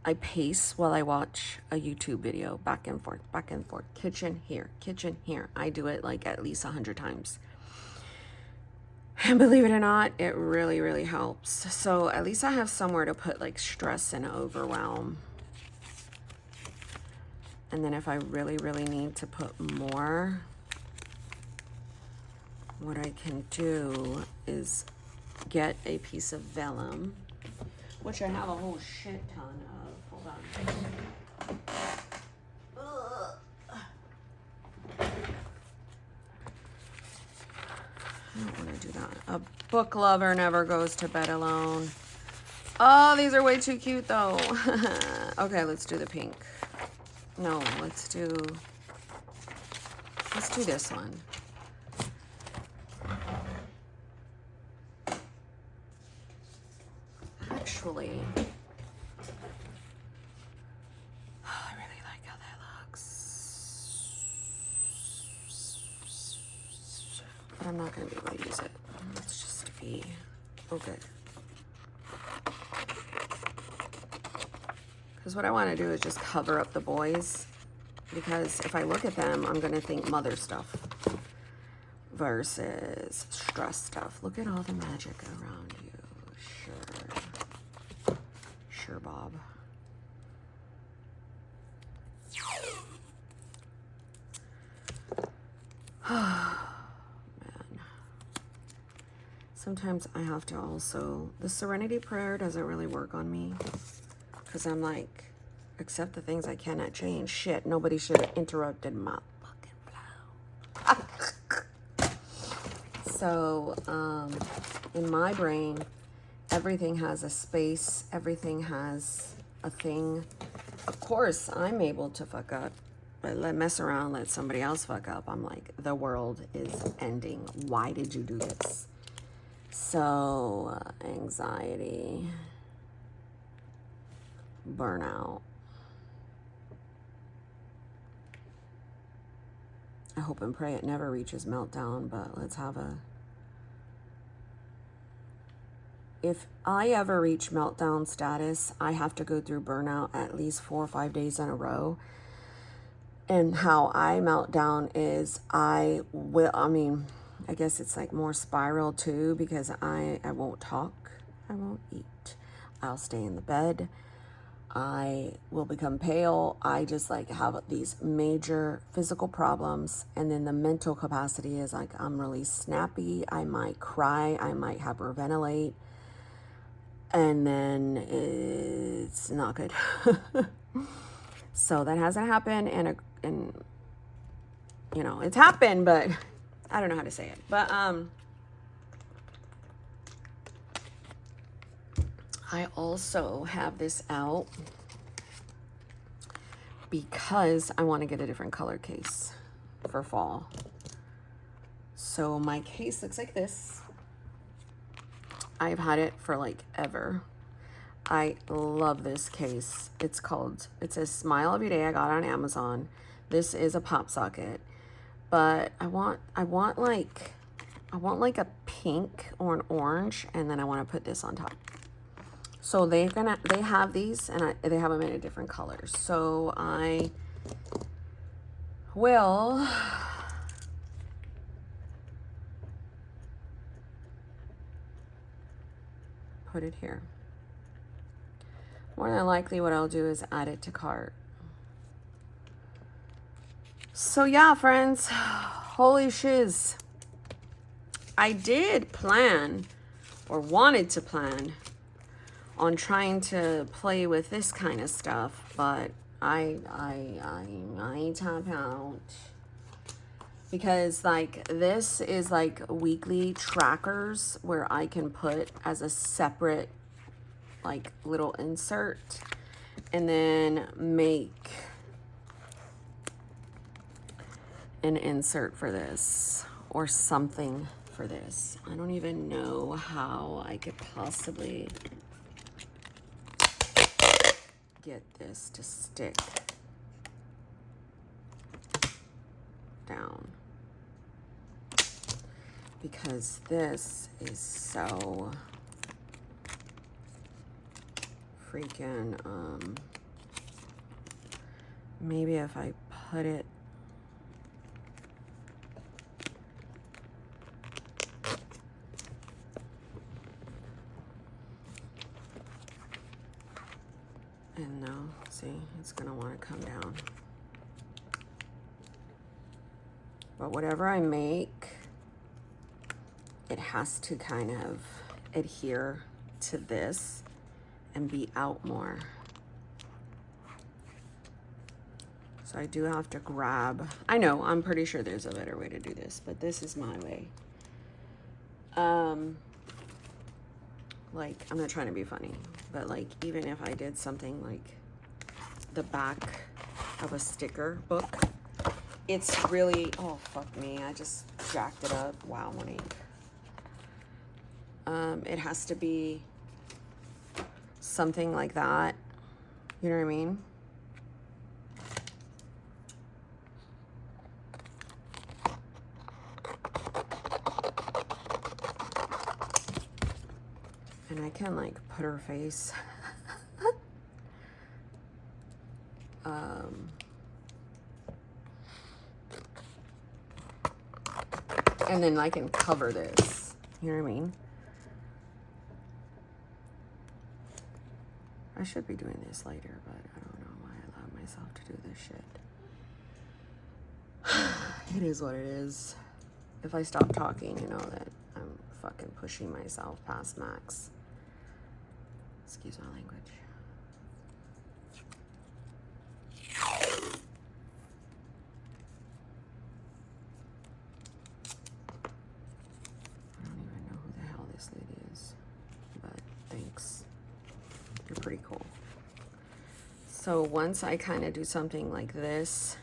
I pace while I watch a YouTube video, back and forth, kitchen here. I do it like at least 100 times. And believe it or not, it really, really helps. So at least I have somewhere to put like stress and overwhelm. And then if I really, really need to put more, what I can do is get a piece of vellum, which I have a whole shit ton of. Hold on. I don't want to do that. A book lover never goes to bed alone. Oh, these are way too cute though. Okay, let's do the pink. No, let's do this one. Actually, I really like how that looks. But I'm not going to be able to use it. It's just to be, oh good. Because what I want to do is just cover up the boys, because if I look at them, I'm going to think mother stuff versus stress stuff. Look at all the magic around you. Sure, Bob. Man. Sometimes I have to also, the serenity prayer doesn't really work on me. Because I'm like, accept the things I cannot change. Shit, nobody should have interrupted my fucking flow. So in my brain, everything has a space, everything has a thing. Of course, I'm able to fuck up, but mess around, let somebody else fuck up. I'm like, the world is ending. Why did you do this? So, anxiety, burnout. I hope and pray it never reaches meltdown, but let's have a... If I ever reach meltdown status, I have to go through burnout at least 4 or 5 days in a row. And how I melt down is I guess it's like more spiral too, because I won't talk, I won't eat, I'll stay in the bed, I will become pale, I just like have these major physical problems. And then the mental capacity is like, I'm really snappy, I might cry, I might hyperventilate, and then it's not good. So that hasn't happened, and you know, it's happened, but I don't know how to say it. But I also have this out because I want to get a different color case for fall. So my case looks like this. I've had it for like ever. I love this case. It says Smile Every Day. I got it on Amazon. This is a pop socket, but I want like a pink or an orange, and then I want to put this on top. So they have these, and they have them in a different colors. So I will put it here. More than likely what I'll do is add it to cart. So yeah, friends, holy shiz. I did plan, or wanted to plan, on trying to play with this kind of stuff, but I tap out. Because like this is like weekly trackers where I can put as a separate like little insert, and then make an insert for this or something for this. I don't even know how I could possibly get this to stick down, because this is so freaking, maybe if I put it and no, see, it's gonna want to come down. But whatever I make, it has to kind of adhere to this and be out more. So I do have to grab, I know, I'm pretty sure there's a better way to do this, but this is my way. Like, I'm not trying to be funny, but like, even if I did something like the back of a sticker book, it's really, oh, fuck me, I just jacked it up. Wow, Monique. It has to be something like that. You know what I mean? And I can like put her face. And then I can cover this. You know what I mean? I should be doing this later, but I don't know why I allowed myself to do this shit. It is what it is. If I stop talking, you know that I'm fucking pushing myself past max. Excuse my language. Obviously it is, but thanks. You're pretty cool. So once I kind of do something like this,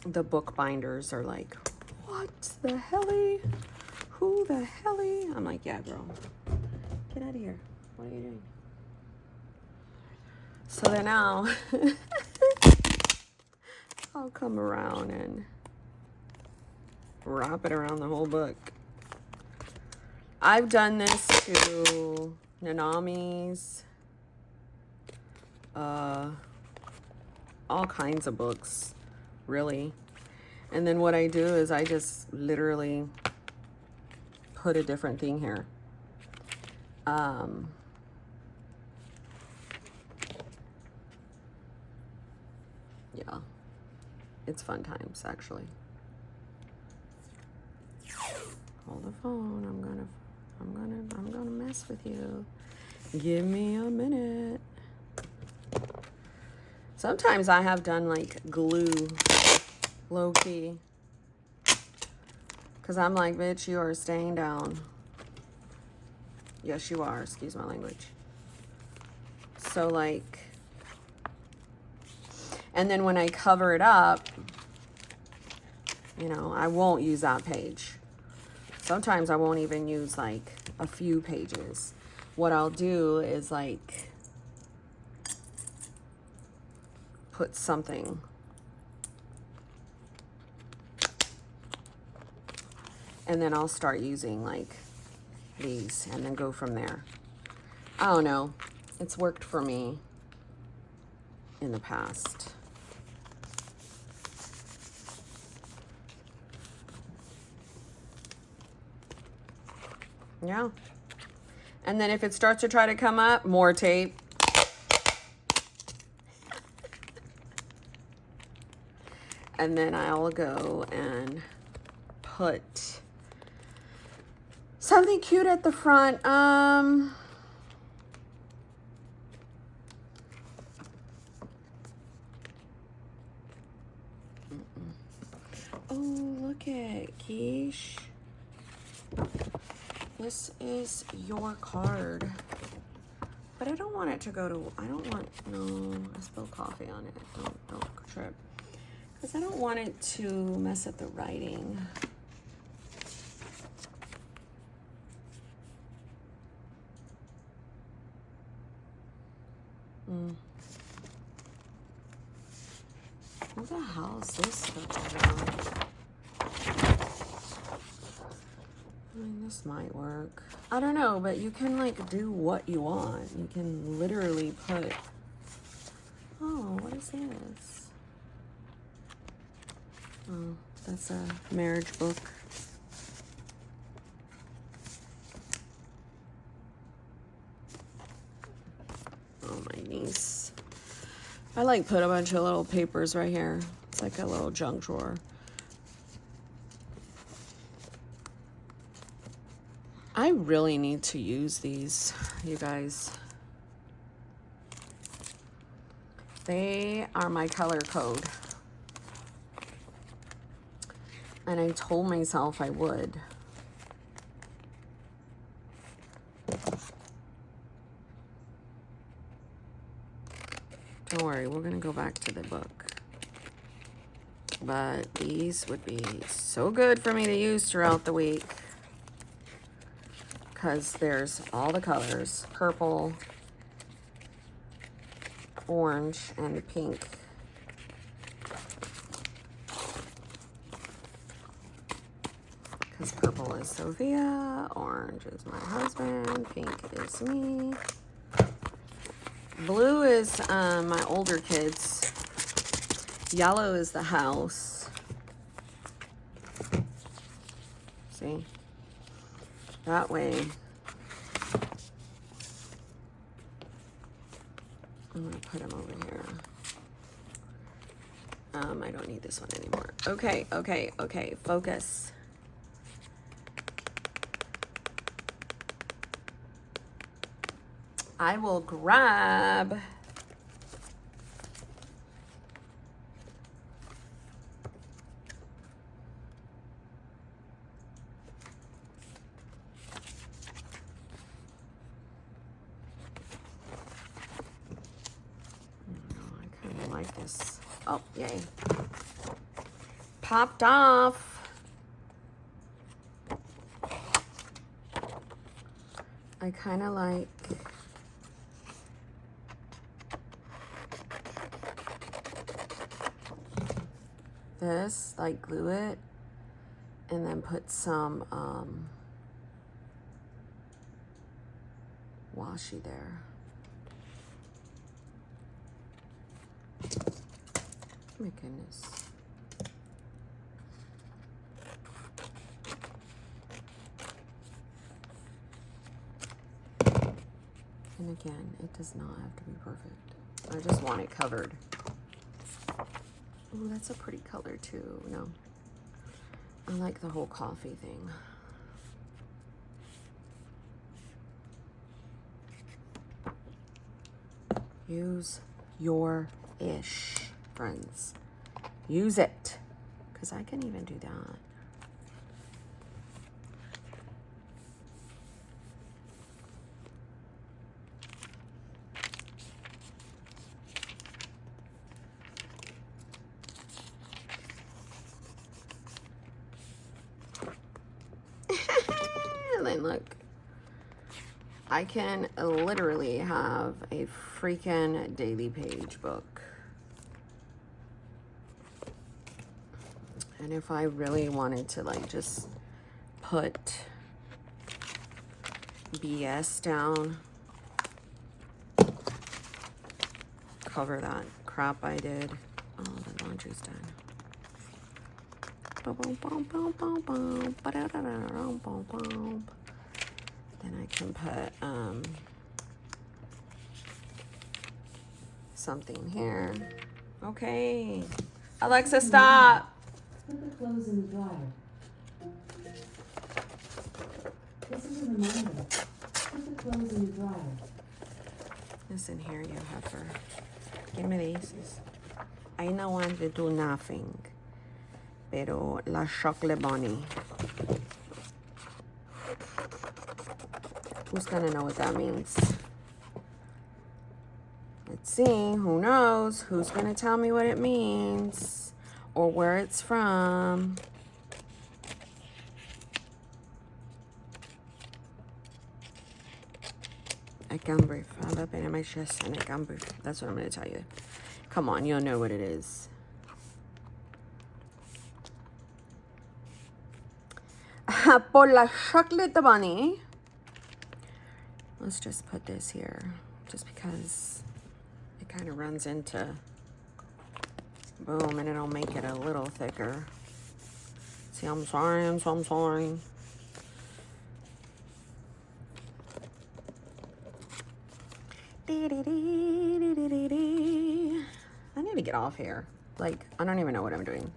the book binders are like, what the helly? Who the helly? I'm like, yeah, girl, get out of here. What are you doing? So then now I'll come around and wrap it around the whole book. I've done this to Nanami's, all kinds of books, really. And then what I do is I just literally put a different thing here. Yeah, it's fun times, actually. Hold the phone. I'm gonna mess with you. Give me a minute. Sometimes I have done like glue, low key, because I'm like, bitch, you are staying down. Yes, you are. Excuse my language. So like, and then when I cover it up, you know, I won't use that page. Sometimes I won't even use like a few pages. What I'll do is like put something. And then I'll start using like these and then go from there. I don't know. It's worked for me in the past. Yeah. And then if it starts to try to come up, more tape. And then I'll go and put something cute at the front. Oh, look at Quiche. This is your card. But I don't want it to go to, I don't want, no, I spilled coffee on it. Don't trip. Because I don't want it to mess up the writing. What the hell is this stuff? I mean, this might work. I don't know, but you can like do what you want. You can literally put, oh, what is this? Oh, that's a marriage book. Oh, my niece. I like put a bunch of little papers right here. It's like a little junk drawer. I really need to use these, you guys. They are my color code. And I told myself I would. Don't worry, we're gonna go back to the book. But these would be so good for me to use throughout the week. Because there's all the colors, purple, orange, and pink. Because purple is Sophia, orange is my husband, pink is me. Blue is my older kids. Yellow is the house. See? That way. I'm going to put them over here. I don't need this one anymore. Okay. Focus. I will grab like this. Oh, yay. Popped off. I kind of like this, like glue it and then put some washi there. Oh my goodness. And again, it does not have to be perfect. I just want it covered. Oh, that's a pretty color too. No, I like the whole coffee thing. Use your ish, friends. Use it, because I can even do that. And then look, I can literally have a freaking daily page book. And if I really wanted to like just put BS down, cover that crap I did. Oh, the laundry's done. Then I can put something here. Okay. Alexa, stop. Put the clothes in the dryer. This is a reminder. Put the clothes in the dryer. Listen here, you heifer. Give me these. I don't want to do nothing. Pero la chocolate bunny. Who's gonna know what that means? Let's see. Who knows? Who's gonna tell me what it means or where it's from? I can breathe. I love it in my chest and I can breathe. That's what I'm gonna tell you. Come on, you'll know what it is. Por la chocolate bunny. Let's just put this here, just because it kind of runs into boom, and it'll make it a little thicker. See, I'm sorry. I need to get off here. Like, I don't even know what I'm doing.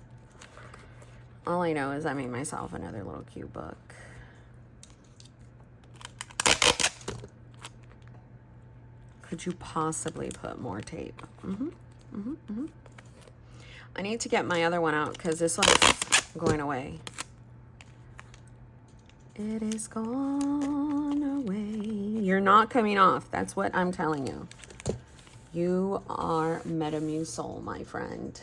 All I know is I made myself another little cute book. Could you possibly put more tape? I need to get my other one out because this one's going away. It is gone away. You're not coming off. That's what I'm telling you. You are Metamucil, my friend.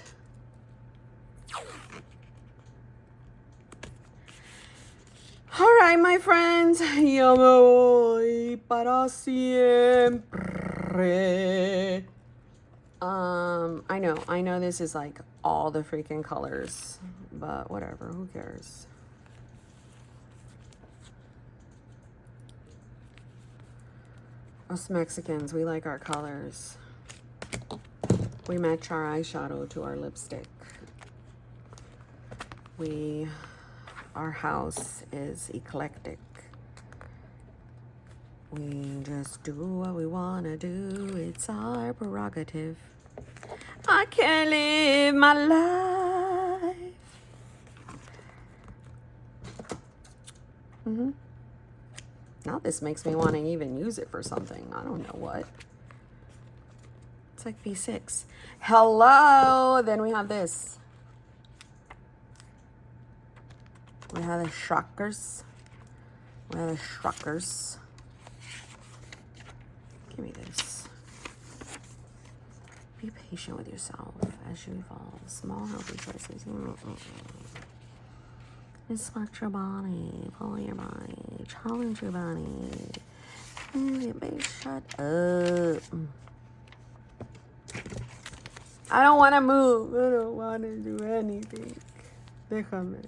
All right, my friends. Yo me voy para siempre. I know this is like all the freaking colors, but whatever, who cares? Us Mexicans, we like our colors. We match our eyeshadow to our lipstick. Our house is eclectic. We just do what we want to do. It's our prerogative. I can't live my life. Now this makes me want to even use it for something. I don't know what. It's like B6. Hello. Then we have this. We have the shockers. Give me this. Be patient with yourself as you evolve. Small healthy choices. Respect your body. Follow your body. Challenge your body. Baby, shut up. I don't want to move. I don't want to do anything. Déjame.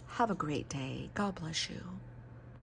Have a great day. God bless you.